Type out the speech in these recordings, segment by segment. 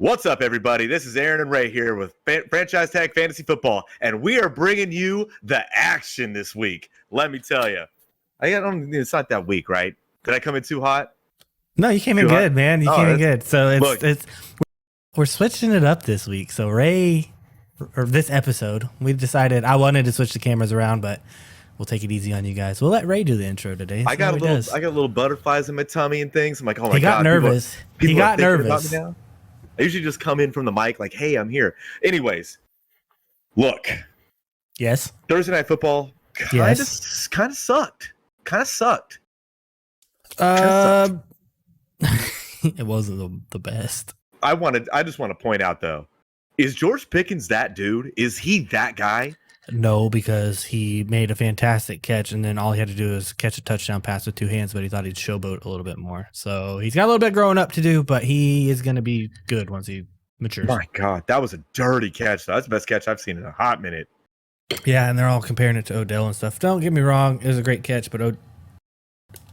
What's up, everybody? This is Aaron and Ray here with Franchise Tag Fantasy Football, and we are bringing you the action this week. Let me tell you, it's not that week, right? Did I come in too hot? No, you came in good, man. You came in good. So we're switching it up this week. So this episode, we decided I wanted to switch the cameras around, but we'll take it easy on you guys. We'll let Ray do the intro today. I got little butterflies in my tummy and things. I'm like, oh my god. He got nervous. He got nervous. I usually just come in from the mic like, hey, I'm here. Anyways, look. Yes. Thursday Night Football kind of sucked. It wasn't the best. I just want to point out, though, is George Pickens that dude? Is he that guy? No, because he made a fantastic catch, and then all he had to do was catch a touchdown pass with two hands, but he thought he'd showboat a little bit more. So he's got a little bit growing up to do, but he is going to be good once he matures. My God, that was a dirty catch. That's the best catch I've seen in a hot minute. Yeah, and they're all comparing it to Odell and stuff. Don't get me wrong, it was a great catch, but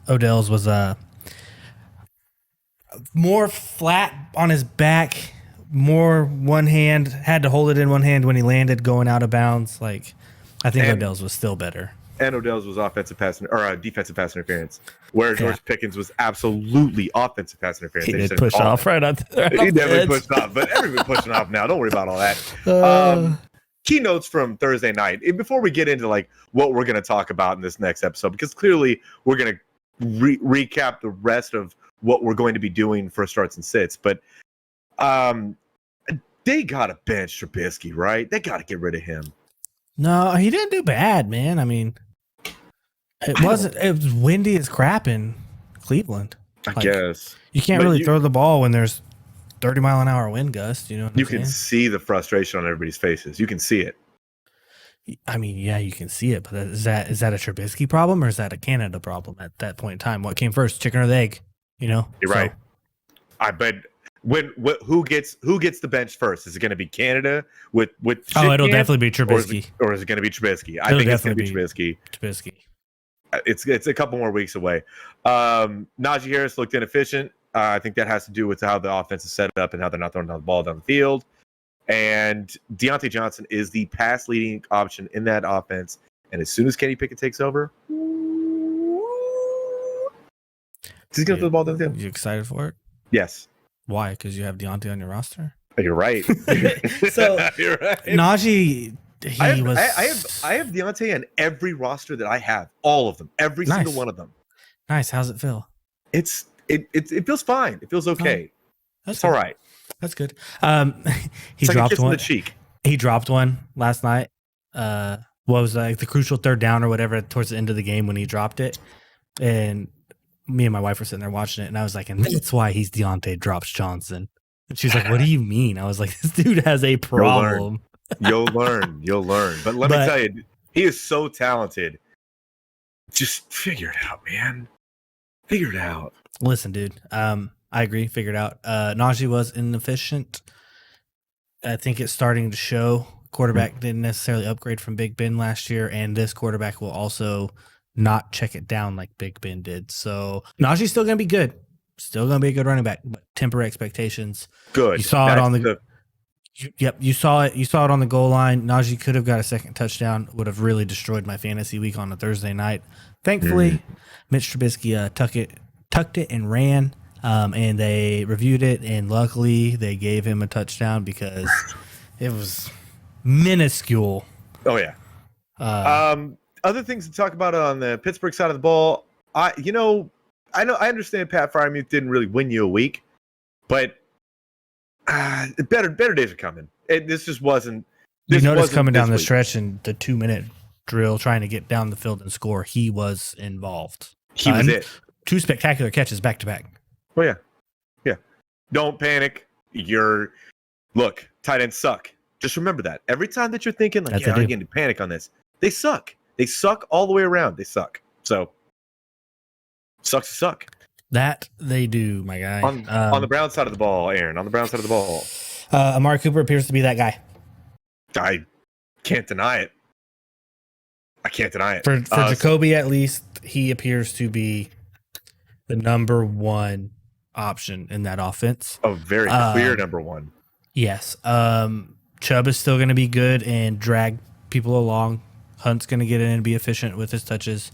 Odell's was more flat on his back. More one hand, had to hold it in one hand when he landed going out of bounds. Like, I think Odell's was still better. And Odell's was defensive pass interference, where George Pickens was absolutely offensive pass interference. He did push off right on He definitely pushed off, but everybody pushing off now. Don't worry about all that. Keynotes from Thursday night. Before we get into like what we're going to talk about in this next episode, because clearly we're going to recap the rest of what we're going to be doing for starts and sits, but they gotta bench Trubisky, right? They gotta get rid of him. No, he didn't do bad, man. I mean, it was windy as crap in Cleveland. I guess you can't really throw the ball when there's 30-mile-an-hour wind gust. You know, you can see the frustration on everybody's faces. You can see it. I mean, yeah, you can see it, but is that a Trubisky problem or is that a Canada problem at that point in time? What came first, chicken or the egg? You know, you're right. I bet. Who gets the bench first? Is it going to be Canada with it'll definitely be Trubisky, or is it going to be Trubisky? I think it's going to be Trubisky. It's a couple more weeks away. Najee Harris looked inefficient. I think that has to do with how the offense is set up and how they're not throwing the ball down the field. And Deontay Johnson is the pass leading option in that offense. And as soon as Kenny Pickett takes over, he's going to throw the ball down the field. You excited for it? Yes. Why? Because you have Deontay on your roster? You're right. So you're right. Najee, I have Deontay on every roster that I have. All of them. Every single one of them. Nice. How's it feel? It feels fine. It feels okay. It's all right. That's good. He dropped one. In the cheek. He dropped one last night. What was like the crucial third down or whatever towards the end of the game when he dropped it. And me and my wife were sitting there watching it, and I was like, and that's why he's Deontay drops Johnson. And she's like, what do you mean? I was like, this dude has a problem. You'll learn. But let me tell you, he is so talented. Just figure it out, man. Figure it out. Listen, dude. I agree. Figure it out. Najee was inefficient. I think it's starting to show. Quarterback didn't necessarily upgrade from Big Ben last year, and this quarterback will also not check it down like Big Ben did. So Najee's still going to be good. Still going to be a good running back, but temper expectations. Good. You saw it on you saw it. You saw it on the goal line. Najee could have got a second touchdown. Would have really destroyed my fantasy week on a Thursday night. Thankfully, Mitch Trubisky tucked it and ran, and they reviewed it, and luckily they gave him a touchdown because it was minuscule. Oh yeah. Other things to talk about on the Pittsburgh side of the ball. I understand Pat Freiermuth didn't really win you a week, but better days are coming. This just wasn't. You notice coming down the stretch in the 2-minute drill, trying to get down the field and score. He was involved. He was it. 2 spectacular catches back to back. Oh yeah. Don't panic. Look, tight ends suck. Just remember that every time that you're thinking like, I'm getting to panic on this, they suck. They suck all the way around. They suck. So, sucks to suck. That they do, my guy. On the Brown side of the ball, Aaron. On the Brown side of the ball. Amari Cooper appears to be that guy. I can't deny it. For Jacoby, at least, he appears to be the number one option in that offense. A very clear number one. Yes. Chubb is still going to be good and drag people along. Hunt's going to get in and be efficient with his touches.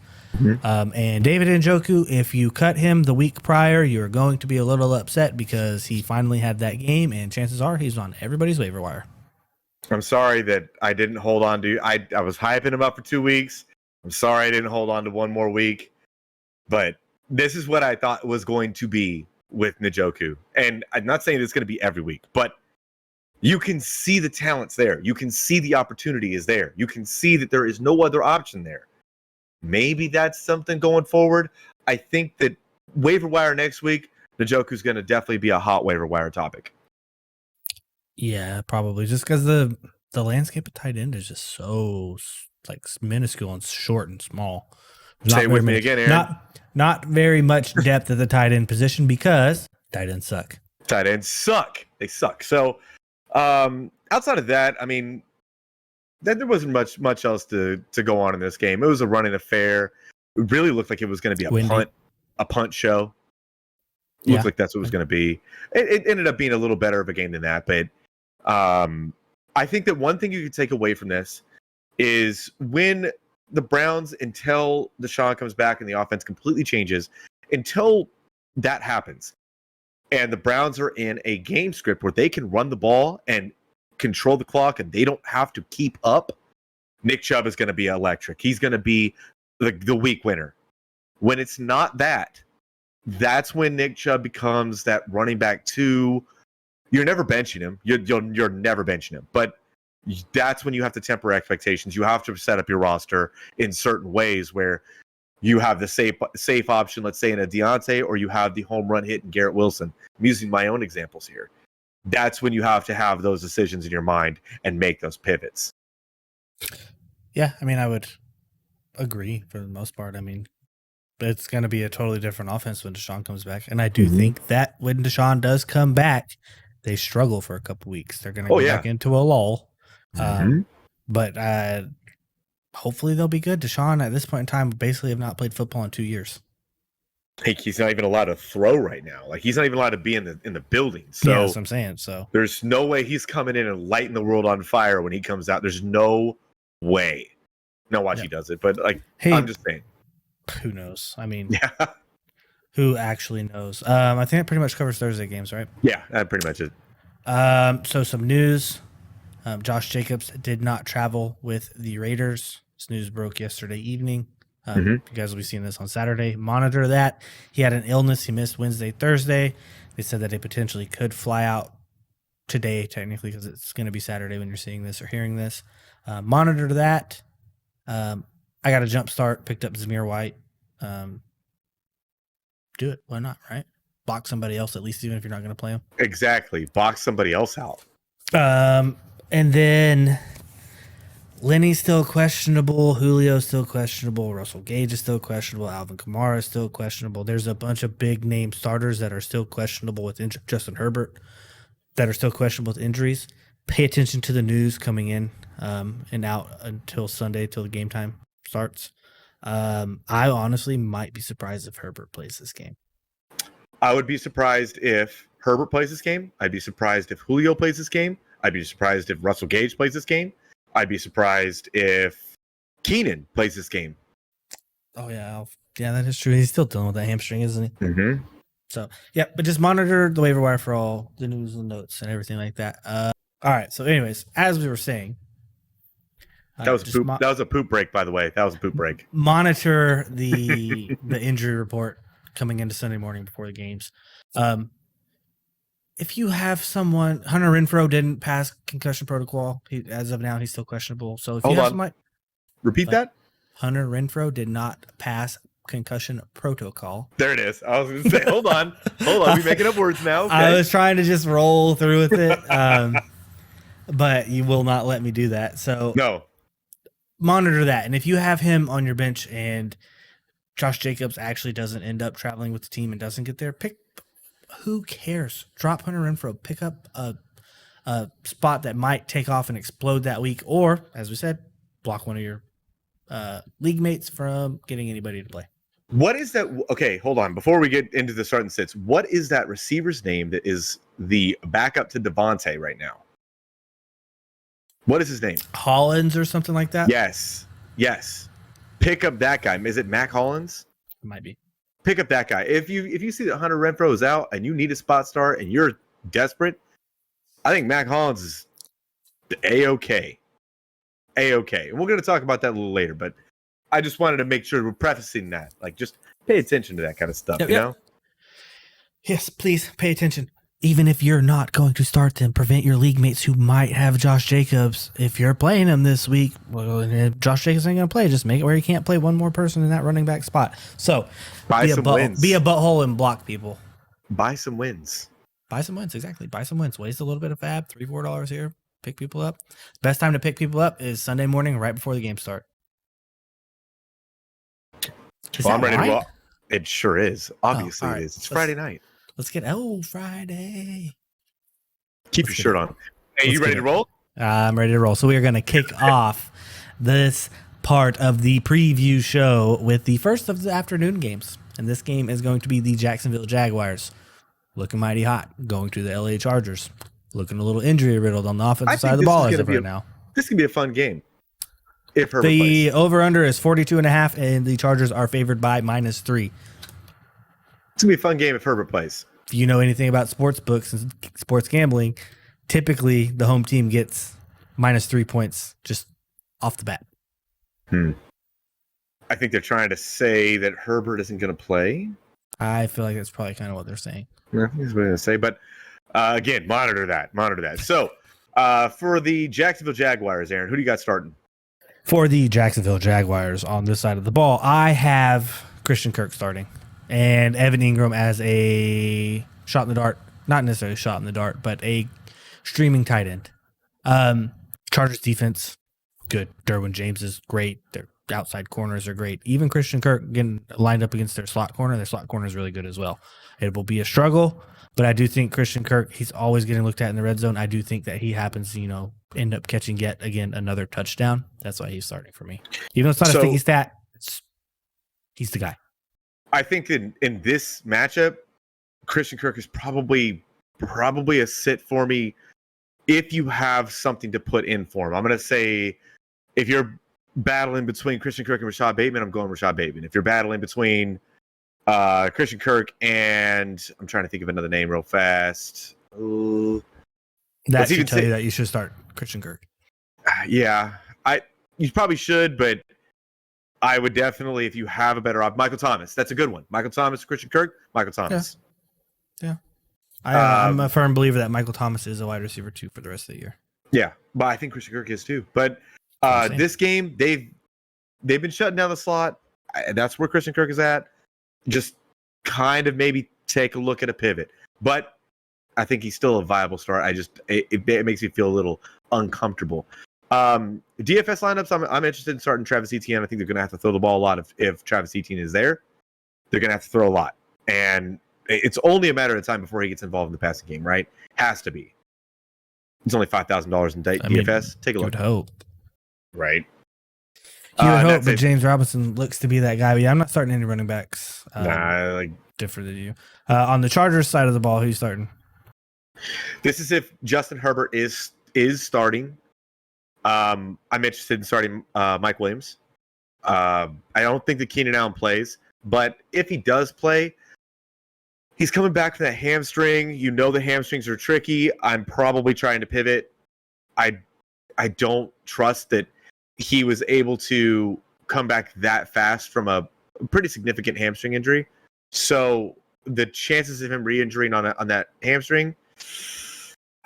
And David Njoku, if you cut him the week prior, you're going to be a little upset because he finally had that game, and chances are he's on everybody's waiver wire. I'm sorry that I didn't hold on to. I was hyping him up for 2 weeks. I'm sorry I didn't hold on to one more week, but this is what I thought was going to be with Njoku. And I'm not saying it's going to be every week, but you can see the talent's there. You can see the opportunity is there. You can see that there is no other option there. Maybe that's something going forward. I think that waiver wire next week, Njoku's going to definitely be a hot waiver wire topic. Yeah, probably just because the landscape of tight end is just so like minuscule and short and small. Say it with me again, Aaron. Not very much depth at the tight end position because tight ends suck. Tight ends suck. They suck. So outside of that, I mean, there wasn't much else to go on in this game. It was a running affair. It really looked like it was going to be a punt show. Looked like that's what it was going to be. It ended up being a little better of a game than that, but I think that one thing you could take away from this is when the Browns, until Deshaun comes back and the offense completely changes, until that happens, and the Browns are in a game script where they can run the ball and control the clock and they don't have to keep up, Nick Chubb is going to be electric. He's going to be the week winner. When it's not that, that's when Nick Chubb becomes that running back 2. You're never benching him. You're never benching him. But that's when you have to temper expectations. You have to set up your roster in certain ways where you have the safe option, let's say in a Deontay, or you have the home run hit in Garrett Wilson. I'm using my own examples here. That's when you have to have those decisions in your mind and make those pivots. Yeah, I mean, I would agree for the most part. I mean, it's going to be a totally different offense when Deshaun comes back. And I do think that when Deshaun does come back, they struggle for a couple weeks. They're going to go back into a lull. But hopefully they'll be good. Deshaun, at this point in time, basically have not played football in 2 years. Like he's not even allowed to throw right now. Like he's not even allowed to be in the building. So yeah, that's what I'm saying. So there's no way he's coming in and lighting the world on fire when he comes out. There's no way. Now watch he does it, but I'm just saying. Who knows? I mean, who actually knows? I think that pretty much covers Thursday games, right? Yeah, that pretty much is. So some news. Josh Jacobs did not travel with the Raiders. This news broke yesterday evening. You guys will be seeing this on Saturday. Monitor that. He had an illness. He missed Wednesday, Thursday. They said that he potentially could fly out today, technically, because it's going to be Saturday when you're seeing this or hearing this. Monitor that. I got a jump start. Picked up Zamir White. Do it. Why not, right? Box somebody else, at least, even if you're not going to play him. Exactly. Box somebody else out. And then Lenny's still questionable. Julio's still questionable. Russell Gage is still questionable. Alvin Kamara is still questionable. There's a bunch of big name starters that are still questionable with Justin Herbert that are still questionable with injuries. Pay attention to the news coming in and out until Sunday, till the game time starts. I honestly might be surprised if Herbert plays this game. I would be surprised if Herbert plays this game. I'd be surprised if Julio plays this game. I'd be surprised if Russell Gage plays this game. I'd be surprised if Keenan plays this game. Oh, yeah. Yeah, that is true. He's still dealing with that hamstring, isn't he? Mm-hmm. So, yeah, but just monitor the waiver wire for all the news and notes and everything like that. All right. So, anyways, as we were saying. That was a poop break, by the way. That was a poop break. Monitor the injury report coming into Sunday morning before the games. If you have someone, Hunter Renfrow didn't pass concussion protocol. As of now, he's still questionable. So if you have someone, repeat that. Hunter Renfrow did not pass concussion protocol. There it is. I was going to say, hold on. We're making up words now. Okay. I was trying to just roll through with it, but you will not let me do that. So no. Monitor that, and if you have him on your bench and Josh Jacobs actually doesn't end up traveling with the team and doesn't get there, who cares? Drop Hunter Renfrow. Pick up a spot that might take off and explode that week, or, as we said, block one of your league mates from getting anybody to play. What is that? Okay, hold on. Before we get into the starting sits, what is that receiver's name that is the backup to Devontae right now. What is his name? Hollins or something like that? Yes. Pick up that guy. Is it Mac Hollins? It might be. Pick up that guy. If you see that Hunter Renfrow is out and you need a spot start and you're desperate, I think Mac Hollins is A-okay. A-okay. And we're going to talk about that a little later, but I just wanted to make sure we're prefacing that. Like, just pay attention to that kind of stuff, you know? Yes, please pay attention. Even if you're not going to start them, prevent your league mates who might have Josh Jacobs. If you're playing him this week, well, if Josh Jacobs ain't going to play, just make it where he can't play one more person in that running back spot. So Buy some wins. Be a butthole and block people. Buy some wins. Buy some wins, exactly. Buy some wins. Waste a little bit of fab, $3-4 here. Pick people up. Best time to pick people up is Sunday morning, right before the game start. I'm ready to go. It sure is. Obviously, right. it is. It's Friday night. Let's get Friday. Keep your shirt on. Hey, you ready to roll? I'm ready to roll. So we are going to kick off this part of the preview show with the first of the afternoon games. And this game is going to be the Jacksonville Jaguars. Looking mighty hot. Going to the LA Chargers. Looking a little injury riddled on the offensive side of the ball as of right now. This can be a fun game. If Herbert the plays. over-under is 42.5, and the Chargers are favored by -3. It's going to be a fun game if Herbert plays. If you know anything about sports books and sports gambling, typically the home team gets -3 points just off the bat. I think they're trying to say that Herbert isn't going to play. I feel like that's probably kind of what they're saying. I think that's what I'm going to say. But again, monitor that. So for the Jacksonville Jaguars, Aaron, who do you got starting? For the Jacksonville Jaguars on this side of the ball, I have Christian Kirk starting and Evan Ingram as a shot in the dart. Not necessarily shot in the dart, but a streaming tight end. Chargers defense, good. Derwin James is great. Their outside corners are great. Even Christian Kirk getting lined up against their slot corner is really good as well. It will be a struggle, but I do think Christian Kirk, he's always getting looked at in the red zone. I do think that he happens to, end up catching yet again another touchdown. That's why he's starting for me. Even though it's not a sticky stat, he's the guy. I think in this matchup, Christian Kirk is probably a sit for me if you have something to put in for him. I'm going to say if you're battling between Christian Kirk and Rashad Bateman, I'm going Rashad Bateman. If you're battling between Christian Kirk and I'm trying to think of another name real fast. That should tell you that you should start Christian Kirk. Yeah, you probably should, but I would definitely, if you have a better option, Michael Thomas. That's a good one. Michael Thomas, Christian Kirk, Michael Thomas. Yeah. I'm a firm believer that Michael Thomas is a wide receiver too for the rest of the year. Yeah, but I think Christian Kirk is too. But this game, they've been shutting down the slot. That's where Christian Kirk is at. Just kind of maybe take a look at a pivot. But I think he's still a viable start. It makes me feel a little uncomfortable. DFS lineups, I'm interested in starting Travis Etienne. I think they're going to have to throw the ball a lot if Travis Etienne is there. They're going to have to throw a lot. And it's only a matter of time before he gets involved in the passing game, right? Has to be. It's only $5,000 in DFS. Take a look. You would hope. Right. You would hope, but James Robinson looks to be that guy. But yeah, I'm not starting any running backs. Different than you. On the Chargers side of the ball, who are you starting? This is if Justin Herbert is starting. I'm interested in starting Mike Williams. I don't think that Keenan Allen plays, but if he does play, he's coming back from that hamstring. The hamstrings are tricky. I'm probably trying to pivot. I don't trust that he was able to come back that fast from a pretty significant hamstring injury. So the chances of him re-injuring on that hamstring,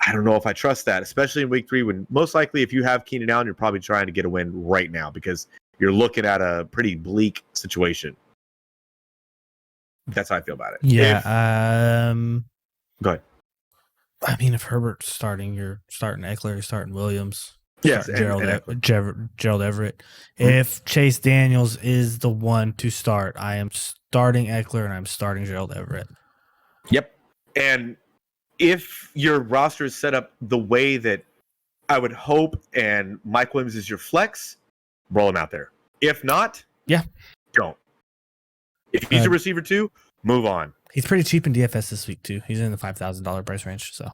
I don't know if I trust that, especially in week 3 when most likely if you have Keenan Allen, you're probably trying to get a win right now because you're looking at a pretty bleak situation. That's how I feel about it. Yeah. Go ahead. I mean, if Herbert's starting, you're starting Eckler, you're starting Williams. Yes, Gerald Everett. If Chase Daniels is the one to start, I am starting Eckler and I'm starting Gerald Everett. Yep. And if your roster is set up the way that I would hope and Mike Williams is your flex, roll him out there. If not, don't. If he's a receiver too, move on. He's pretty cheap in DFS this week too. He's in the $5,000 price range, so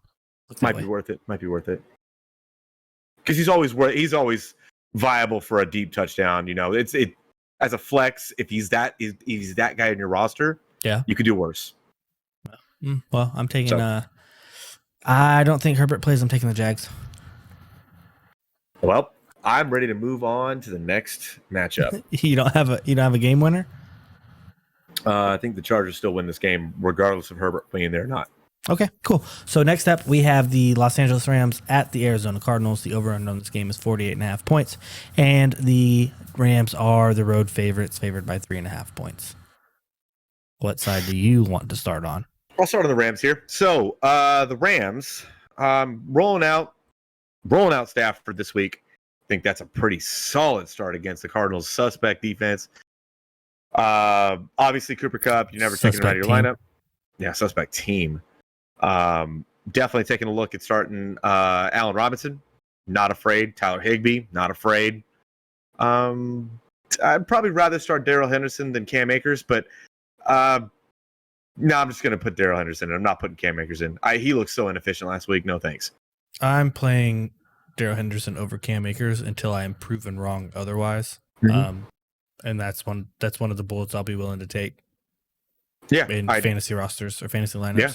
might be worth it. Might be worth it because he's always viable for a deep touchdown. It's as a flex. If he's that guy in your roster, yeah, you could do worse. Well, I'm taking. I don't think Herbert plays. I'm taking the Jags. Well, I'm ready to move on to the next matchup. You don't have a game winner? I think the Chargers still win this game, regardless of Herbert playing there or not. Okay, cool. So next up, we have the Los Angeles Rams at the Arizona Cardinals. The over-under on this game is 48.5 points, and the Rams are the road favorites, favored by 3.5 points. What side do you want to start on? I'll start on the Rams here. So the Rams rolling out Stafford this week. I think that's a pretty solid start against the Cardinals' suspect defense. Obviously, Cooper Kupp, you never taking him out of your lineup. Yeah, suspect team. Definitely taking a look at starting Allen Robinson. Not afraid. Tyler Higbee. Not afraid. I'd probably rather start Darrell Henderson than Cam Akers, but no, I'm just going to put Darrell Henderson in. I'm not putting Cam Akers in. He looked so inefficient last week. No thanks. I'm playing Darrell Henderson over Cam Akers until I am proven wrong otherwise. Mm-hmm. And that's one of the bullets I'll be willing to take. Yeah, in fantasy rosters or fantasy lineups. Yeah.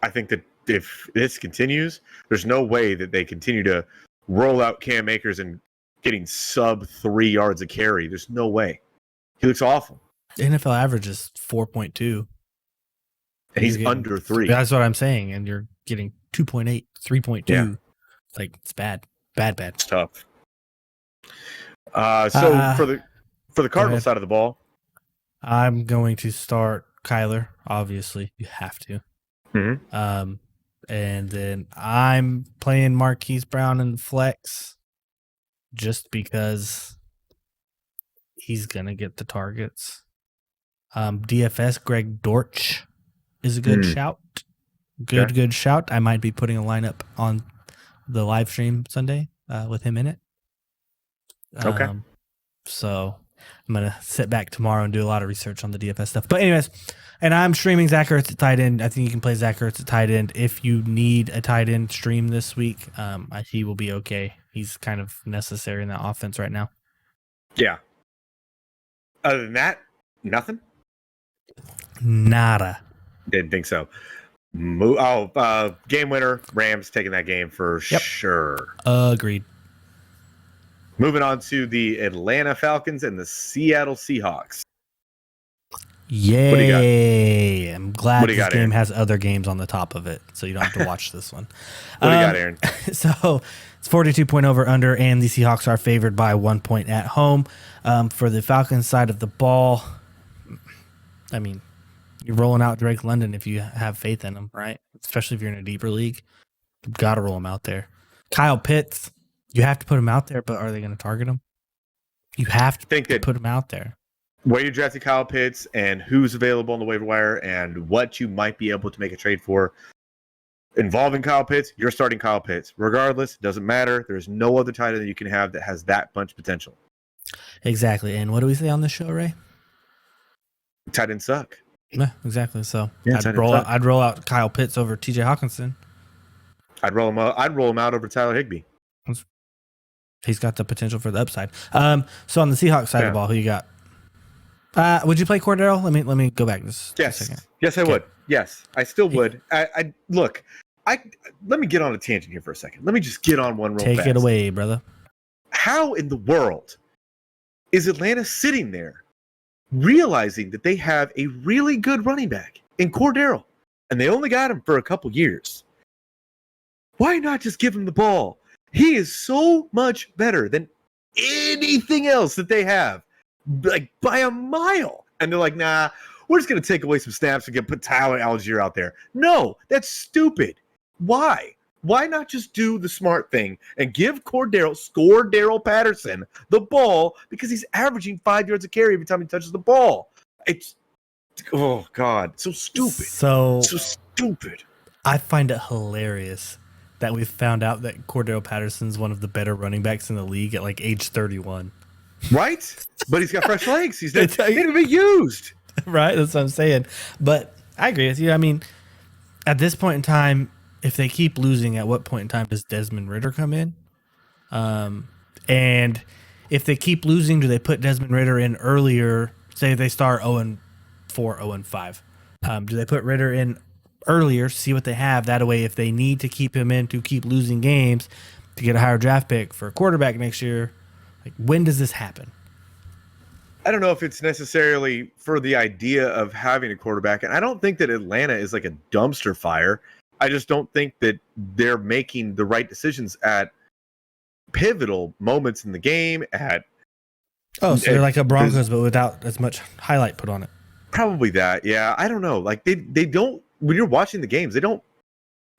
I think that if this continues, there's no way that they continue to roll out Cam Akers and getting sub 3 yards a carry. There's no way. He looks awful. The NFL average is 4.2. And he's under 3. That's what I'm saying. And you're getting 2.8, 3.2. Yeah. Like, it's bad. Bad. It's tough. So for the Cardinals side of the ball, I'm going to start Kyler. Obviously, you have to. Mm-hmm. And then I'm playing Marquise Brown in flex just because he's gonna get the targets. DFS Greg Dortch is a good shout. Good shout. I might be putting a lineup on the live stream Sunday with him in it. Okay. So I'm going to sit back tomorrow and do a lot of research on the DFS stuff. But anyways, and I'm streaming Zach Ertz at tight end. I think you can play Zach Ertz at tight end. If you need a tight end stream this week, he will be okay. He's kind of necessary in that offense right now. Yeah. Other than that, nothing? Nada. Didn't think so. Game winner, Rams taking that game for sure. Agreed. Moving on to the Atlanta Falcons and the Seattle Seahawks. Yay. What do you got? I'm glad this game Aaron? has other games on the top of it, so you don't have to watch this one. What do you got, Aaron? So it's 42 point over under, and the Seahawks are favored by 1 point at home. For the Falcons side of the ball, I mean, you're rolling out Drake London if you have faith in him, right? Especially if you're in a deeper league. You've got to roll him out there. Kyle Pitts, you have to put him out there, but are they going to target him? You have to put him out there. Where you drafted Kyle Pitts and who's available on the waiver wire and what you might be able to make a trade for involving Kyle Pitts, you're starting Kyle Pitts. Regardless, it doesn't matter. There's no other tight end that you can have that has that much potential. Exactly. And what do we say on this show, Ray? Tight ends suck. Yeah, exactly. So yeah, I'd roll out Kyle Pitts over TJ Hawkinson. I'd roll him out over Tyler Higbee. He's got the potential for the upside. So on the Seahawks side of the ball, who you got? Would you play Cordero? Let me go back just a second. Yes, I would. Yes, I still would. I look. Let me get on a tangent here for a second. Let me just get on one real fast. Take it away, brother. How in the world is Atlanta sitting there realizing that they have a really good running back in Cordero, and they only got him for a couple years? Why not just give him the ball? He is so much better than anything else that they have, like by a mile. And they're like, nah, we're just going to take away some snaps and put Tyler Algier out there. No, that's stupid. Why? Why not just do the smart thing and give Daryl Patterson the ball, because he's averaging 5 yards a carry every time he touches the ball? It's, oh God, so stupid. So stupid. I find it hilarious that we found out that Cordero Patterson's one of the better running backs in the league at like age 31. Right? But he's got fresh legs. He's never been used. Right? That's what I'm saying. But I agree with you. I mean, at this point in time, if they keep losing, at what point in time does Desmond Ritter come in? And if they keep losing, do they put Desmond Ritter in earlier? Say they start 0-4, 0-5. Do they put Ritter in earlier, see what they have? That way, if they need to keep him in to keep losing games to get a higher draft pick for a quarterback next year, like when does this happen? I don't know if it's necessarily for the idea of having a quarterback. And I don't think that Atlanta is like a dumpster fire. I just don't think that they're making the right decisions at pivotal moments in the game. So they're like a Broncos, but without as much highlight put on it. Probably that. Yeah. I don't know. Like they don't, when you're watching the games, they don't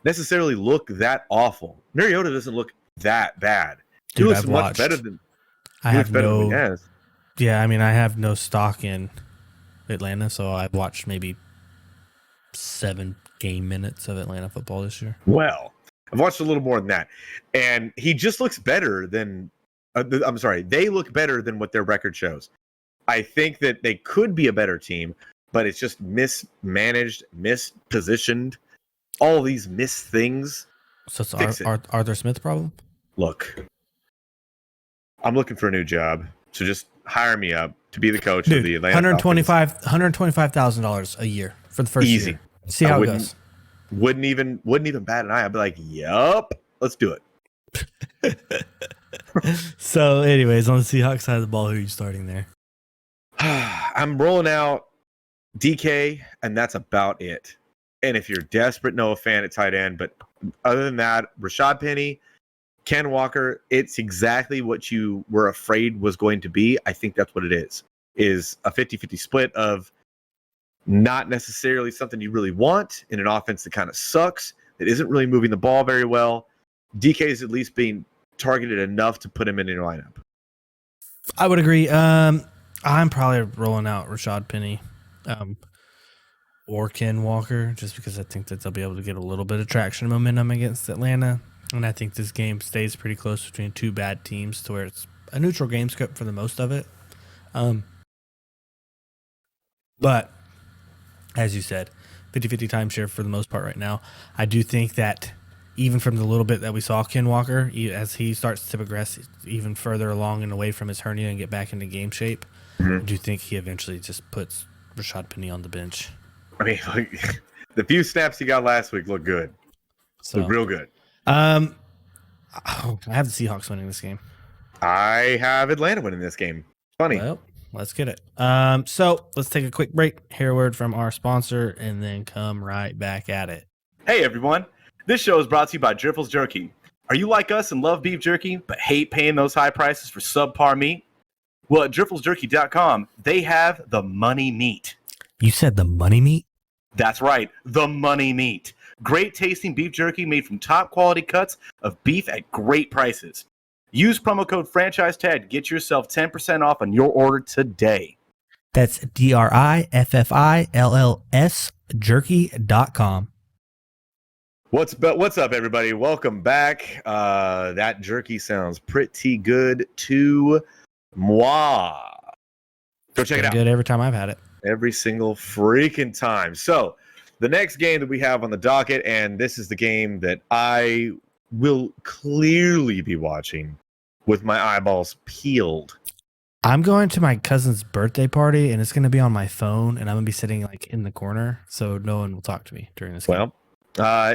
necessarily look that awful. Mariota doesn't look that bad. Dude, he looks much better than I have no. Than he has. Yeah, I mean, I have no stock in Atlanta, so I've watched maybe 7 game minutes of Atlanta football this year. Well, I've watched a little more than that, and he just looks better than. I'm sorry, they look better than what their record shows. I think that they could be a better team, but it's just mismanaged, mispositioned, all these missed things. So it's Arthur Smith problem? Look, I'm looking for a new job, so just hire me up to be the coach of the Atlanta $125,000 a year for the first year. See how it goes. Wouldn't even bat an eye. I'd be like, yup, let's do it. So, anyways, on the Seahawks side of the ball, who are you starting there? I'm rolling out DK, and that's about it. And if you're desperate, Noah Fant at tight end. But other than that, Rashad Penny, Ken Walker, it's exactly what you were afraid was going to be. I think that's what it is a 50-50 split of not necessarily something you really want in an offense that kind of sucks, that isn't really moving the ball very well. DK is at least being targeted enough to put him in your lineup. I would agree. I'm probably rolling out Rashad Penny or Ken Walker just because I think that they'll be able to get a little bit of traction and momentum against Atlanta. And I think this game stays pretty close between two bad teams to where it's a neutral game script for the most of it. But as you said, 50-50 timeshare for the most part right now. I do think that even from the little bit that we saw Ken Walker, as he starts to progress even further along and away from his hernia and get back into game shape, I do think he eventually just puts Rashad Penny on the bench. I mean, like, the few snaps he got last week looked good. Looked real good. I have the Seahawks winning this game. I have Atlanta winning this game. Funny. Well, let's get it. So let's take a quick break, hear a word from our sponsor, and then come right back at it. Hey, everyone. This show is brought to you by Driffel's Jerky. Are you like us and love beef jerky, but hate paying those high prices for subpar meat? Well, at drifflesjerky.com, they have the money meat. You said the money meat? That's right, the money meat. Great tasting beef jerky made from top quality cuts of beef at great prices. Use promo code FranchiseTag to get yourself 10% off on your order today. That's DRIFFILLS jerky.com. What's up, everybody? Welcome back. That jerky sounds pretty good to moi. Go check it out. Good every time I've had it. Every single freaking time. So the next game that we have on the docket, and this is the game that I will clearly be watching with my eyeballs peeled. I'm going to my cousin's birthday party, and it's going to be on my phone, and I'm going to be sitting like in the corner, so no one will talk to me during this game. Well,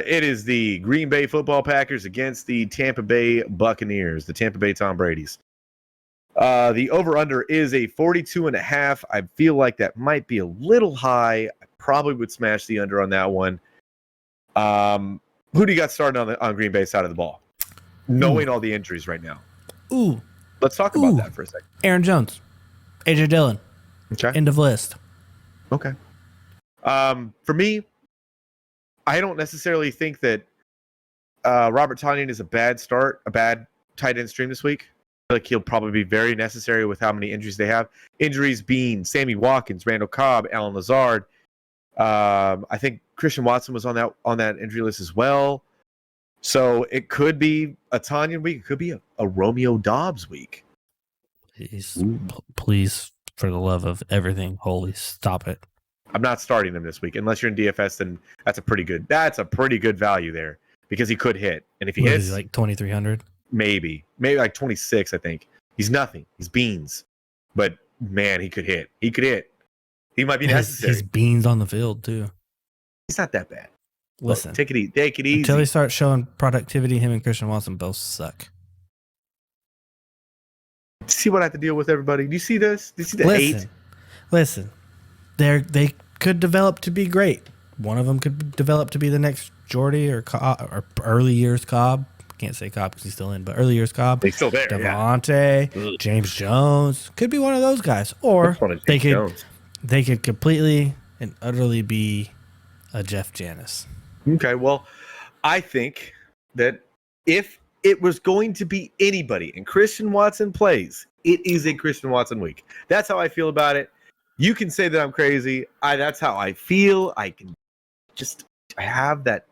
it is the Green Bay Football Packers against the Tampa Bay Buccaneers, the Tampa Bay Tom Brady's. The over-under is a 42.5. I feel like that might be a little high. I probably would smash the under on that one. Who do you got starting on Green Bay's side of the ball? Knowing all the injuries right now. Let's talk about that for a second. Aaron Jones, AJ Dillon. Okay. End of list. Okay. For me, I don't necessarily think that Robert Tonyan is a bad tight end stream this week. I feel like he'll probably be very necessary with how many injuries they have. Injuries being Sammy Watkins, Randall Cobb, Alan Lazard. I think Christian Watson was on that injury list as well. So it could be a Tonyan week. It could be a Romeo Doubs week. Please, for the love of everything holy, stop it. I'm not starting him this week unless you're in DFS. Then that's a pretty good value there because he could hit, and if he hits, like 2,300, maybe like 26. I think he's nothing. He's beans, but man, he could hit. He might be necessary. He's beans on the field too. He's not that bad. Listen, Look, take it easy. Until he starts showing productivity, him and Christian Watson both suck. See what I have to deal with, everybody? Do you see this? Do you see the hate? Listen. They could develop to be great. One of them could develop to be the next Jordy or early years Cobb. Can't say Cobb because he's still in, but early years Cobb. He's still there. Devontae, James Jones could be one of those guys, or they could completely and utterly be a Jeff Janis. Okay, well, I think that if it was going to be anybody and Christian Watson plays, it is a Christian Watson week. That's how I feel about it. You can say that I'm crazy. That's how I feel. I have that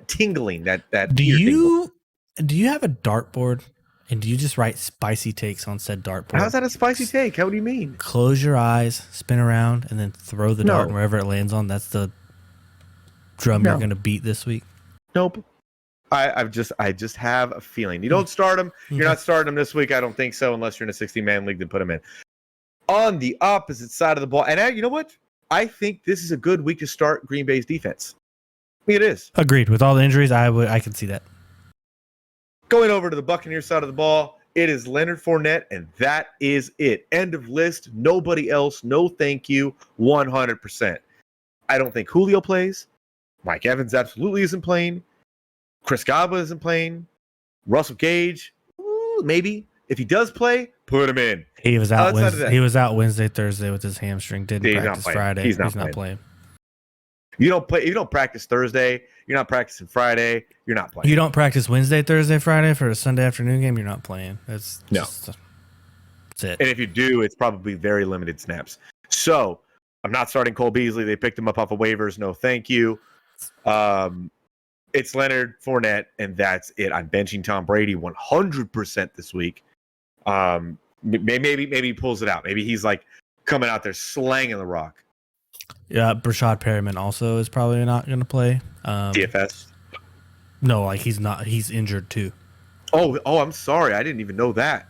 tingling, that Do you have a dartboard and do you just write spicy takes on said dartboard? How's that a spicy take? How do you mean? Close your eyes, spin around, and then throw the dart wherever it lands on. That's the drum you're going to beat this week. Nope. I just have a feeling. You don't start him. You're not starting him this week. I don't think so, unless you're in a 60-man league, then put him in. On the opposite side of the ball, and you know what? I think this is a good week to start Green Bay's defense. I think it is. Agreed. With all the injuries, I can see that. Going over to the Buccaneers side of the ball, it is Leonard Fournette, and that is it. End of list. Nobody else. No thank you. 100%. I don't think Julio plays. Mike Evans absolutely isn't playing. Chris Godwin isn't playing. Russell Gage, maybe. If he does play, put him in. He was out. He was out Wednesday, Thursday with his hamstring. Didn't practice Friday. He's not playing. You don't play. If you don't practice Thursday, you're not practicing Friday. You're not playing. You don't practice Wednesday, Thursday, Friday for a Sunday afternoon game. You're not playing. That's it. And if you do, it's probably very limited snaps. So I'm not starting Cole Beasley. They picked him up off of waivers. No, thank you. It's Leonard Fournette, and that's it. I'm benching Tom Brady 100% this week. Maybe he pulls it out. Maybe he's like coming out there slanging the rock. Yeah, Brashad Perriman also is probably not going to play. DFS? No, like he's not. He's injured too. Oh, I'm sorry. I didn't even know that.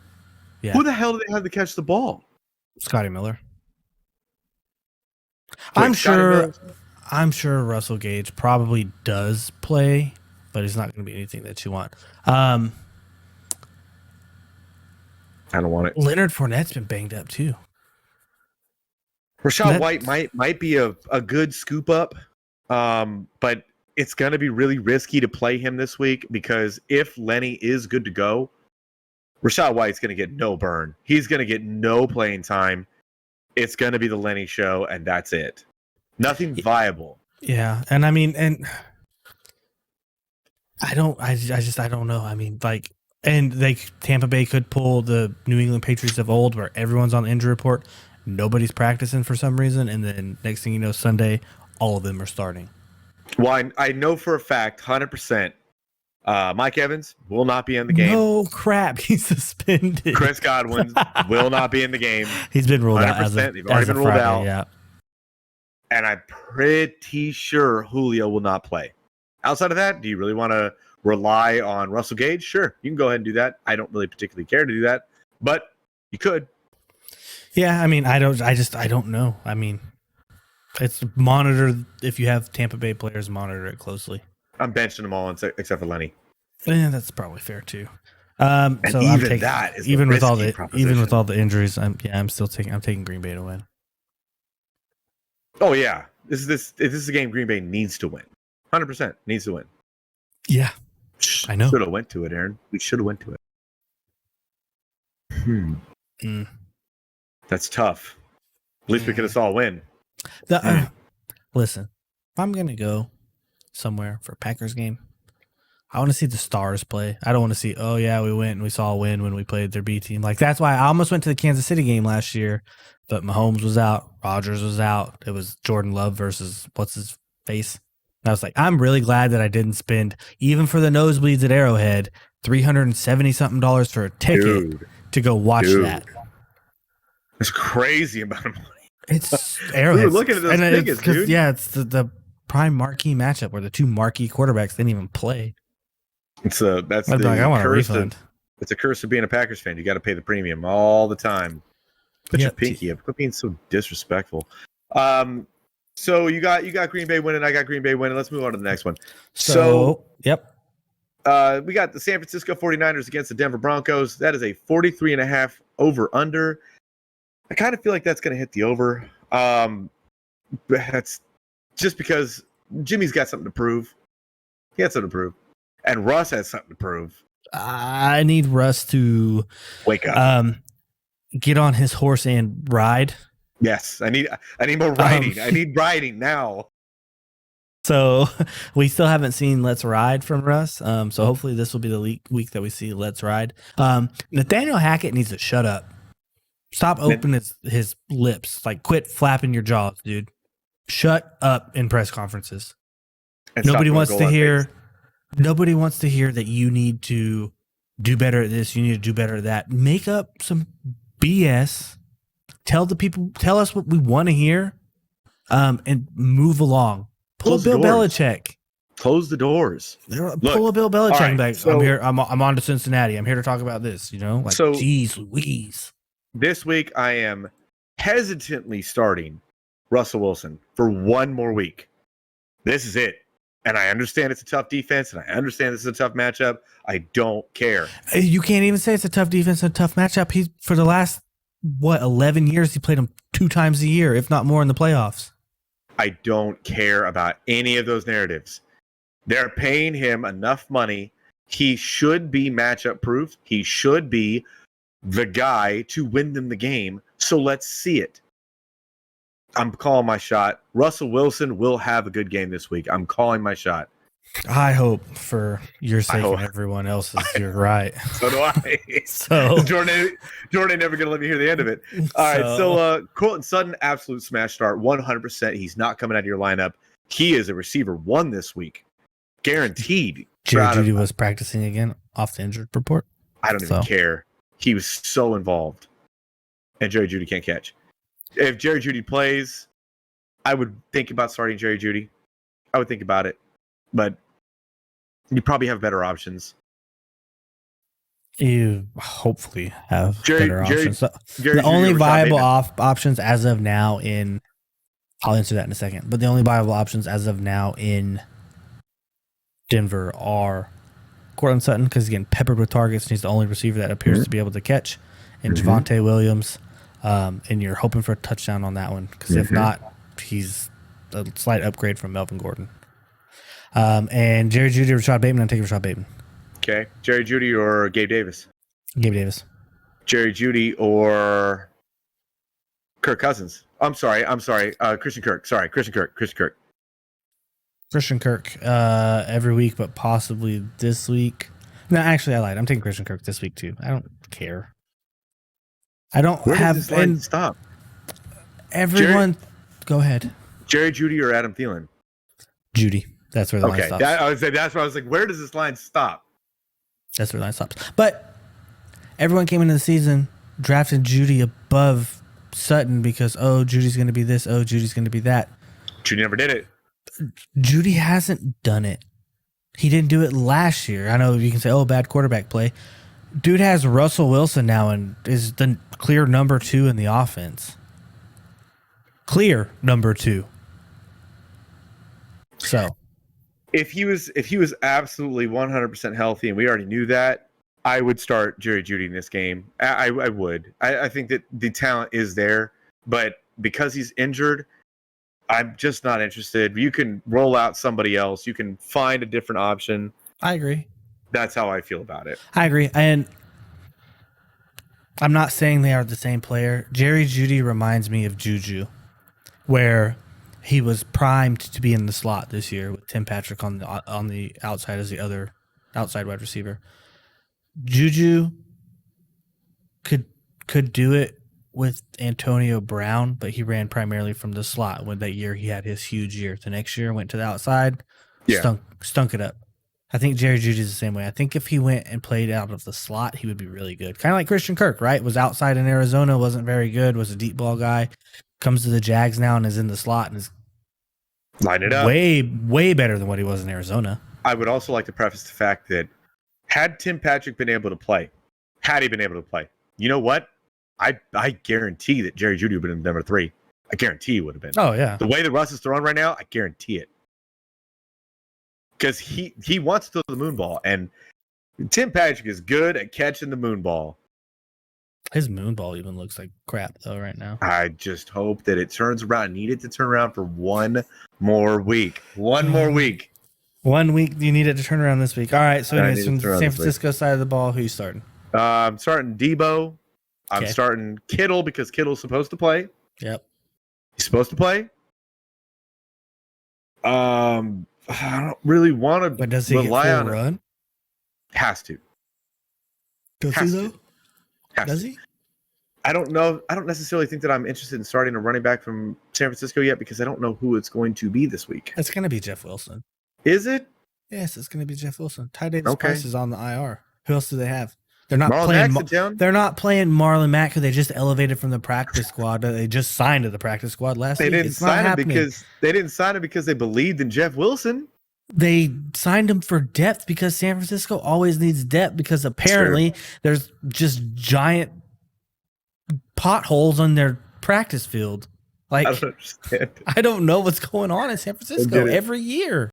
Yeah. Who the hell do they have to catch the ball? Scotty Miller. Wait, I'm sure Russell Gage probably does play, but it's not going to be anything that you want. I don't want it. Leonard Fournette's been banged up too. Rachaad White might be a good scoop up, but it's going to be really risky to play him this week because if Lenny is good to go, Rachaad White's going to get no burn. He's going to get no playing time. It's going to be the Lenny show, and that's it. Nothing viable. Yeah, and I mean, and I don't know. I mean, like, and Tampa Bay could pull the New England Patriots of old, where everyone's on the injury report, nobody's practicing for some reason, and then next thing you know, Sunday, all of them are starting. Well, I know for a fact, 100%, Mike Evans will not be in the game. No crap, he's suspended. Chris Godwin will not be in the game. He's been ruled out. They've already been ruled out. Yeah. And I'm pretty sure Julio will not play. Outside of that, do you really want to rely on Russell Gage? Sure, you can go ahead and do that. I don't really particularly care to do that, but you could. Yeah, I mean, I don't know. I mean, it's monitored. If you have Tampa Bay players, monitor it closely. I'm benching them all except for Lenny. Yeah, that's probably fair too. And so even I'm taking, that is even with all the injuries, I'm taking Green Bay to win. Oh yeah, this is a game Green Bay needs to win. 100% needs to win. Yeah, I know. Should have went to it, Aaron. We should have went to it. That's tough. At least we could have all win. Listen, if I'm gonna go somewhere for a Packers game, I want to see the stars play. I don't want to see, oh yeah, we went and we saw a win when we played their B team. Like that's why I almost went to the Kansas City game last year, but Mahomes was out, Rodgers was out. It was Jordan Love versus what's his face. And I was like, I'm really glad that I didn't spend, even for the nosebleeds at Arrowhead, $370 something for a ticket to go watch that. It's crazy amount of money. It's Arrowhead. We were looking at those tickets, dude. Yeah, it's the prime marquee matchup where the two marquee quarterbacks didn't even play. That's I want a refund. It's a curse of being a Packers fan. You got to pay the premium all the time. Put your pinky up. Quit being so disrespectful. So you got Green Bay winning. I got Green Bay winning. Let's move on to the next one. Yep. We got the San Francisco 49ers against the Denver Broncos. That is a 43.5 over-under. I kind of feel like that's going to hit the over. That's just because Jimmy's got something to prove. He had something to prove. And Russ has something to prove. I need Russ to wake up. Get on his horse and ride. Yes, I need more riding. I need riding now. So we still haven't seen Let's Ride from Russ. So hopefully this will be the week that we see Let's Ride. Nathaniel Hackett needs to shut up. Stop opening his lips. Like, quit flapping your jaws, dude. Shut up in press conferences. And nobody wants to hear that you need to do better at this. You need to do better at that. Make up some BS. Tell us what we want to hear, and move along. Pull a Bill Belichick. Close the doors. Pull a Bill Belichick. Right, back. so, I'm here. I'm on to Cincinnati. I'm here to talk about this. Geez Louise. This week I am hesitantly starting Russell Wilson for one more week. This is it. And I understand it's a tough defense, and I understand this is a tough matchup. I don't care. You can't even say it's a tough defense and a tough matchup. He's for the last 11 years he played them 2 times a year, if not more, in the playoffs. I don't care about any of those narratives. They're paying him enough money. He should be matchup proof. He should be the guy to win them the game. So let's see it. I'm calling my shot. Russell Wilson will have a good game this week. I'm calling my shot. I hope for your sake and everyone else's, you're right. So do I. So Jordan never gonna let me hear the end of it. All right. So Courtland Sutton, absolute smash start, 100%. He's not coming out of your lineup. He is a receiver 1 this week, guaranteed. Jerry Jeudy was practicing again off the injured report. I don't even care. He was so involved, and Jerry Jeudy can't catch. If Jerry Jeudy plays, I would think about starting Jerry Jeudy. I would think about it, but you probably have better options. You hopefully have better options. Jerry the only viable options as of now I'll answer that in a second, but the only viable options as of now in Denver are Courtland Sutton, because he's getting peppered with targets and he's the only receiver that appears to be able to catch, and Javonte Williams. And you're hoping for a touchdown on that one, because if not, he's a slight upgrade from Melvin Gordon. And Jerry Jeudy, Rashad Bateman. I'm taking Rashad Bateman. Okay. Jerry Jeudy or Gabe Davis? Gabe Davis. Jerry Jeudy or Kirk Cousins? I'm sorry. Christian Kirk. Sorry, Christian Kirk. Christian Kirk every week, but possibly this week. No, actually, I lied. I'm taking Christian Kirk this week too. I don't care. I don't have this line stop. Everyone, go ahead. Jerry Jeudy or Adam Thielen? Jeudy. That's where the line stops. I would say that's why I was like, where does this line stop? That's where the line stops. But everyone came into the season, drafted Jeudy above Sutton because, Judy's going to be this, Judy's going to be that. Jeudy never did it. Jeudy hasn't done it. He didn't do it last year. I know you can say, bad quarterback play. Dude has Russell Wilson now and is the clear number 2 in the offense. Clear number 2. So, if he was absolutely 100% healthy, and we already knew that, I would start Jerry Jeudy in this game. I would. I think that the talent is there, but because he's injured, I'm just not interested. You can roll out somebody else. You can find a different option. I agree. That's how I feel about it. I agree. And I'm not saying they are the same player. Jerry Jeudy reminds me of Juju, where he was primed to be in the slot this year with Tim Patrick on the outside as the other outside wide receiver. Juju could do it with Antonio Brown, but he ran primarily from the slot. When that year he had his huge year. The next year went to the outside, stunk it up. I think Jerry Jeudy is the same way. I think if he went and played out of the slot, he would be really good. Kind of like Christian Kirk, right? Was outside in Arizona, wasn't very good, was a deep ball guy. comes to the Jags now and is in the slot and is line it up. way better than what he was in Arizona. I would also like to preface the fact that had Tim Patrick been able to play, you know what? I guarantee that Jerry Jeudy would have been number 3. I guarantee he would have been. Oh, yeah. The way that Russ is throwing right now, I guarantee it. Because he wants to throw the moon ball, and Tim Patrick is good at catching the moon ball. His moon ball even looks like crap, though, right now. I just hope that it turns around. I need it to turn around for one more week. One more week. 1 week. You need it to turn around this week. All right. So, anyways, from the San Francisco side of the ball, who are you starting? I'm starting Debo. I'm starting Kittle because Kittle's supposed to play. Yep. He's supposed to play. I don't really want to. But does he rely on run? Has to. Does he though? Does he? I don't know. I don't necessarily think that I'm interested in starting a running back from San Francisco yet because I don't know who it's going to be this week. It's going to be Jeff Wilson. Is it? Yes, it's going to be Jeff Wilson. Ty Davis Price is on the IR. Who else do they have? They're not They're not playing Marlon Mack, who they just elevated from the practice squad. They just signed to the practice squad last week. They didn't sign him because they believed in Jeff Wilson. They signed him for depth because San Francisco always needs depth because apparently there's just giant potholes on their practice field. Like, I don't understand. I don't know what's going on in San Francisco every year.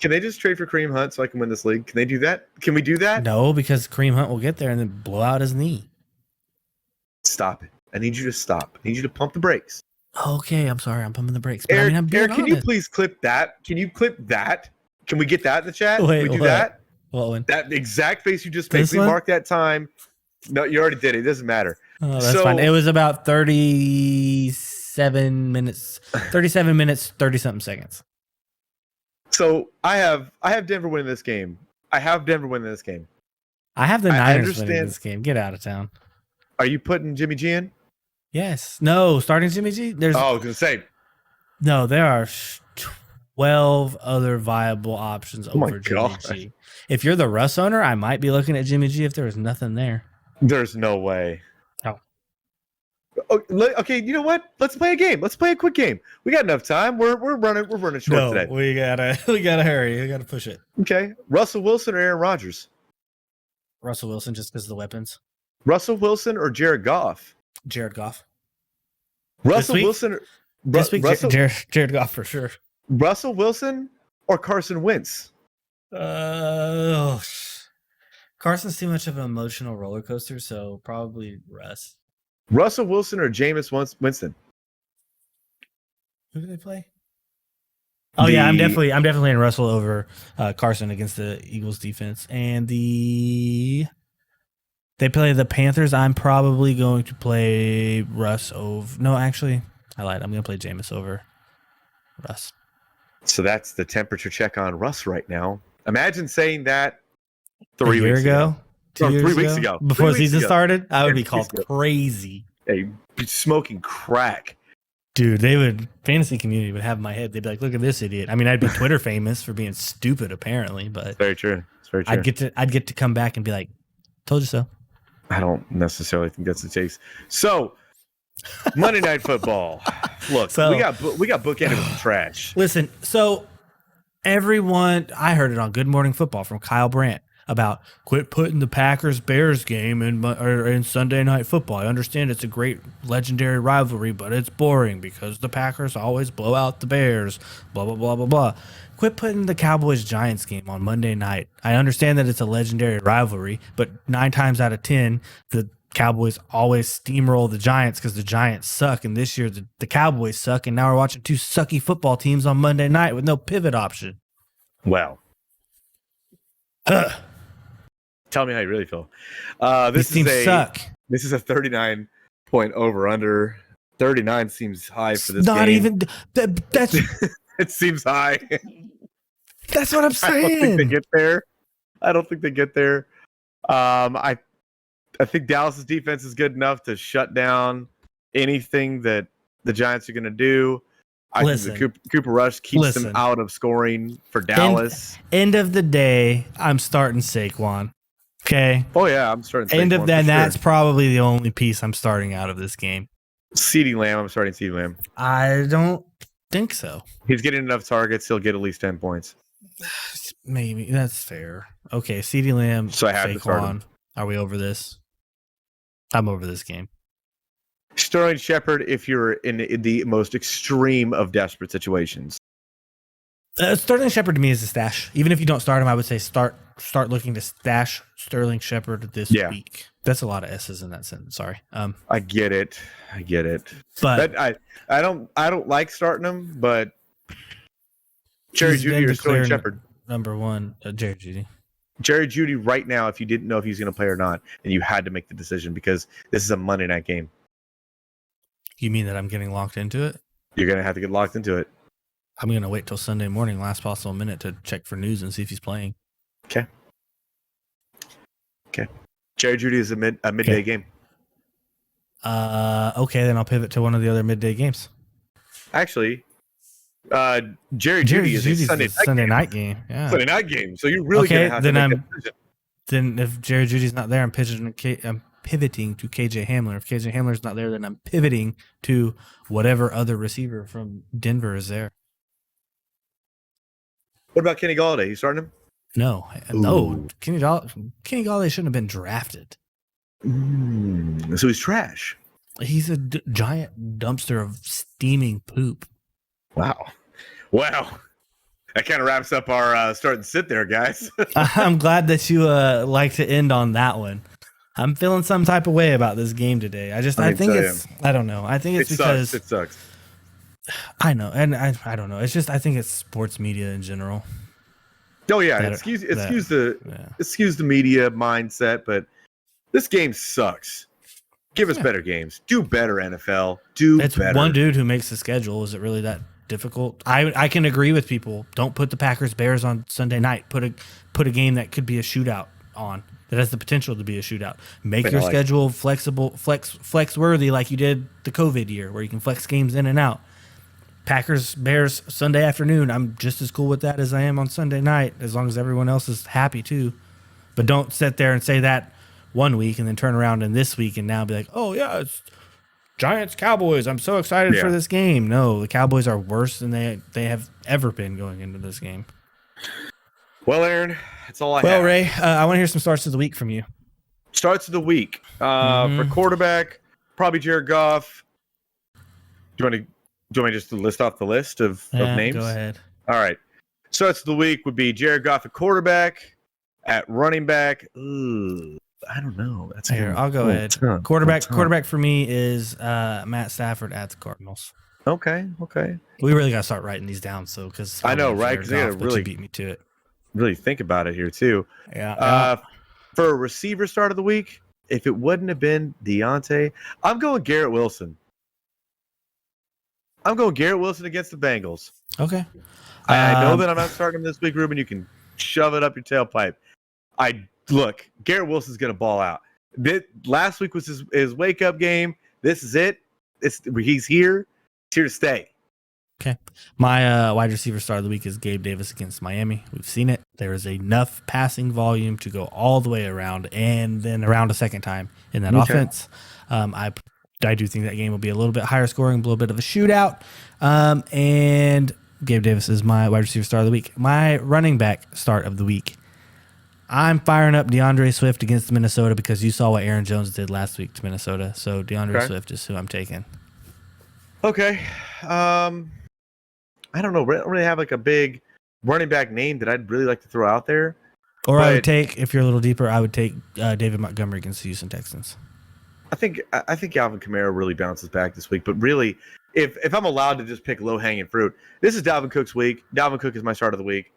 Can they just trade for Kareem Hunt so I can win this league? Can they do that? Can we do that? No, because Kareem Hunt will get there and then blow out his knee. Stop it. I need you to stop. I need you to pump the brakes. Okay, I'm sorry. I'm pumping the brakes. Eric, can you please clip that? Can you clip that? Can we get that in the chat? Can we do that? What one? That exact face you just made. We mark that time. No, you already did it. It doesn't matter. Oh, that's fine. It was about 37 minutes, 30-something seconds. So I have Denver winning this game. I have the Niners winning this game. Get out of town. Are you putting Jimmy G in? Yes. No, starting Jimmy G? I was going to say. No, there are 12 other viable options over Jimmy G. If you're the Russ owner, I might be looking at Jimmy G if there was nothing there. There's no way. No. Okay, you know what? Let's play a game. Let's play a quick game. We got enough time. We're running short today. We gotta hurry. We gotta push it. Okay. Russell Wilson or Aaron Rodgers? Russell Wilson, just because of the weapons. Russell Wilson or Jared Goff? Jared Goff. Russell Wilson. This week, Jared Goff for sure. Russell Wilson or Carson Wentz? Carson's too much of an emotional roller coaster, so probably Russ. Russell Wilson or Jameis Winston? Who do they play? Oh yeah, I'm definitely in Russell over Carson against the Eagles defense, and they play the Panthers. I'm probably going to play Russ over. No, actually, I lied. I'm going to play Jameis over Russ. So that's the temperature check on Russ right now. Imagine saying that 3 weeks ago. 3 weeks ago. Before the season started, I would be called crazy. Hey, smoking crack. Dude, fantasy community would have my head. They'd be like, look at this idiot. I mean, I'd be Twitter famous for being stupid, apparently, but it's very true. It's very true. I'd get to come back and be like, told you so. I don't necessarily think that's the case. So, Monday Night Football. Look, we got bookended with some trash. Listen, so I heard it on Good Morning Football from Kyle Brandt about quit putting the Packers-Bears game in Sunday Night Football. I understand it's a great legendary rivalry, but it's boring because the Packers always blow out the Bears, blah, blah, blah, blah, blah. Quit putting the Cowboys-Giants game on Monday night. I understand that it's a legendary rivalry, but 9 times out of 10, the Cowboys always steamroll the Giants because the Giants suck, and this year the Cowboys suck, and now we're watching 2 sucky football teams on Monday night with no pivot option. Well. Tell me how you really feel. These teams suck. This is a 39-point over/under. 39 seems high for this game. Not even that's. It seems high. That's what I'm saying. I don't think they get there. I think Dallas's defense is good enough to shut down anything that the Giants are going to do. I think the Cooper Rush keeps them out of scoring for Dallas. End of the day, I'm starting Saquon. Okay. Oh yeah, I'm starting Saquon. That's probably the only piece I'm starting out of this game. CeeDee Lamb. I'm starting CeeDee Lamb. I don't think so. He's getting enough targets. He'll get at least 10 points. Maybe that's fair. Okay, CeeDee Lamb. So I have to start him. Are we over this? I'm over this game. Sterling Shepard if you're in the most extreme of desperate situations. Sterling Shepard to me is a stash. Even if you don't start him, I would say start looking to stash Sterling Shepard this week. That's a lot of S's in that sentence. Sorry. I get it. But I don't like starting him. But Jerry Jeudy or Sterling Shepard, number one. Jerry Jeudy. Jerry Jeudy right now. If you didn't know if he's going to play or not, and you had to make the decision because this is a Monday night game. You mean that I'm getting locked into it? You're going to have to get locked into it. I'm going to wait till Sunday morning, last possible minute, to check for news and see if he's playing. Okay. Jerry Jeudy is a midday game. Okay, then I'll pivot to one of the other midday games. Actually, Jerry Jeudy is a Sunday night game. Yeah. Sunday night game. So you're really going to have to make that decision. Then if Jerry Judy's not there, I'm pivoting to KJ Hamler. If KJ Hamler's not there, then I'm pivoting to whatever other receiver from Denver is there. What about Kenny Galladay? You starting him? No. Kenny Galladay shouldn't have been drafted. So he's trash. He's a giant dumpster of steaming poop. Wow. That kind of wraps up our start and sit there, guys. I'm glad that you like to end on that one. I'm feeling some type of way about this game today. I think it's I don't know. I think it's because it sucks. I know, and I don't know. It's just I think it's sports media in general. Oh yeah, excuse the media mindset, but this game sucks. Give us better games. Do better, NFL. It's better. One dude who makes the schedule. Is it really that difficult? I can agree with people. Don't put the Packers Bears on Sunday night. Put a game that could be a shootout on. That has the potential to be a shootout. Make your schedule flexible, flex worthy, like you did the COVID year, where you can flex games in and out. Packers Bears Sunday afternoon. I'm just as cool with that as I am on Sunday night, as long as everyone else is happy too. But don't sit there and say that one week and then turn around and this week and now be like, oh yeah, it's Giants Cowboys. I'm so excited for this game. No, the Cowboys are worse than they have ever been going into this game. Well, Aaron, that's all I have. Well, Ray, I want to hear some starts of the week from you. Starts of the week. For quarterback, probably Jared Goff. Do you want me just to list off the list of names? Go ahead. All right. Starts of the week would be Jared Goff at quarterback. At running back, I don't know. That's here. I'll go ahead. Quarterback for me is Matt Stafford at the Cardinals. Okay. We really got to start writing these down, because I know, right? Because they got to really beat me to it. Really think about it here too. Yeah. For a receiver start of the week, if it wouldn't have been Deontay, I'm going Garrett Wilson. Against the Bengals. Okay. I know that I'm not starting him this week, Ruben. You can shove it up your tailpipe. Garrett Wilson's going to ball out. Last week was his wake-up game. This is it. He's here. He's here to stay. Okay. My wide receiver start of the week is Gabe Davis against Miami. We've seen it. There is enough passing volume to go all the way around and then around a second time in that offense. I do think that game will be a little bit higher scoring, a little bit of a shootout. And Gabe Davis is my wide receiver start of the week. My running back start of the week. I'm firing up DeAndre Swift against Minnesota because you saw what Aaron Jones did last week to Minnesota. So DeAndre Swift is who I'm taking. Okay. I don't know. I don't really have like a big running back name that I'd really like to throw out there. Or I would take, if you're a little deeper, I would take David Montgomery against the Houston Texans. I think Alvin Kamara really bounces back this week. But really, if I'm allowed to just pick low-hanging fruit, this is Dalvin Cook's week. Dalvin Cook is my start of the week.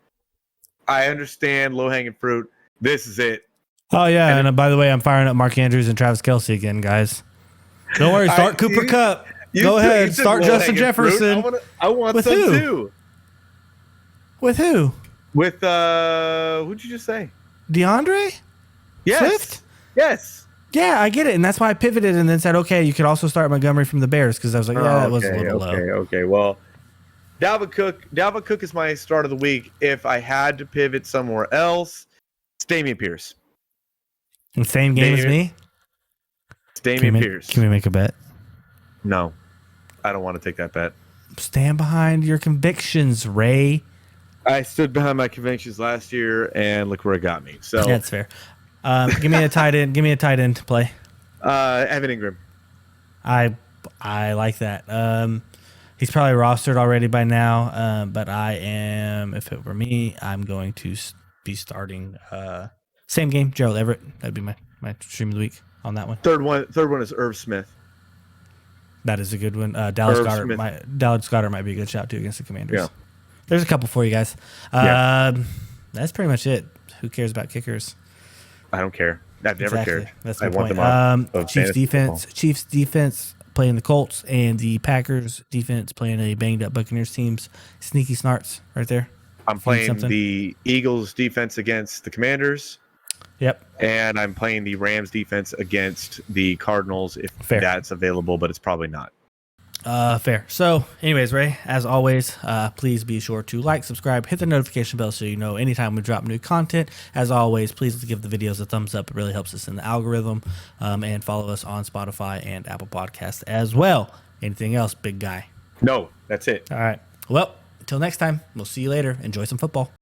I understand low-hanging fruit. This is it. Oh, yeah. And by the way, I'm firing up Mark Andrews and Travis Kelce again, guys. Don't worry. Start Cooper Kupp. Go ahead. Start Justin Jefferson. I want with some who? too. With who? With, who'd you just say? DeAndre? Yes. Swift? Yes. Yeah, I get it. And that's why I pivoted and then said, okay, you could also start Montgomery from the Bears because I was like, that was a little low. Okay. Well, Dalvin Cook is my start of the week. If I had to pivot somewhere else, it's Dameon Pierce. The same game as me? It's Dameon Pierce. Can we make a bet? No, I don't want to take that bet. Stand behind your convictions, Ray. I stood behind my convictions last year, and look where it got me. So That's fair. Give me a tight end. Give me a tight end to play. Evan Ingram. I like that. He's probably rostered already by now. But I am, if it were me, I'm going to be starting same game, Gerald Everett. That'd be my stream of the week on that one. Third one is Irv Smith. That is a good one. Dallas Goedert might be a good shout too against the Commanders. Yeah. There's a couple for you guys. That's pretty much it. Who cares about kickers? I don't care. I've never cared. That's my point. Chiefs defense playing the Colts, and the Packers defense playing a banged up Buccaneers teams. Sneaky snarts right there. I'm playing the Eagles defense against the Commanders. Yep. And I'm playing the Rams defense against the Cardinals if that's available, but it's probably not. Fair. So, anyways, Ray, as always, please be sure to like, subscribe, hit the notification bell so you know anytime we drop new content. As always, please give the videos a thumbs up. It really helps us in the algorithm. And follow us on Spotify and Apple Podcasts as well. Anything else, big guy? No, that's it. All right. Well, until next time, we'll see you later. Enjoy some football.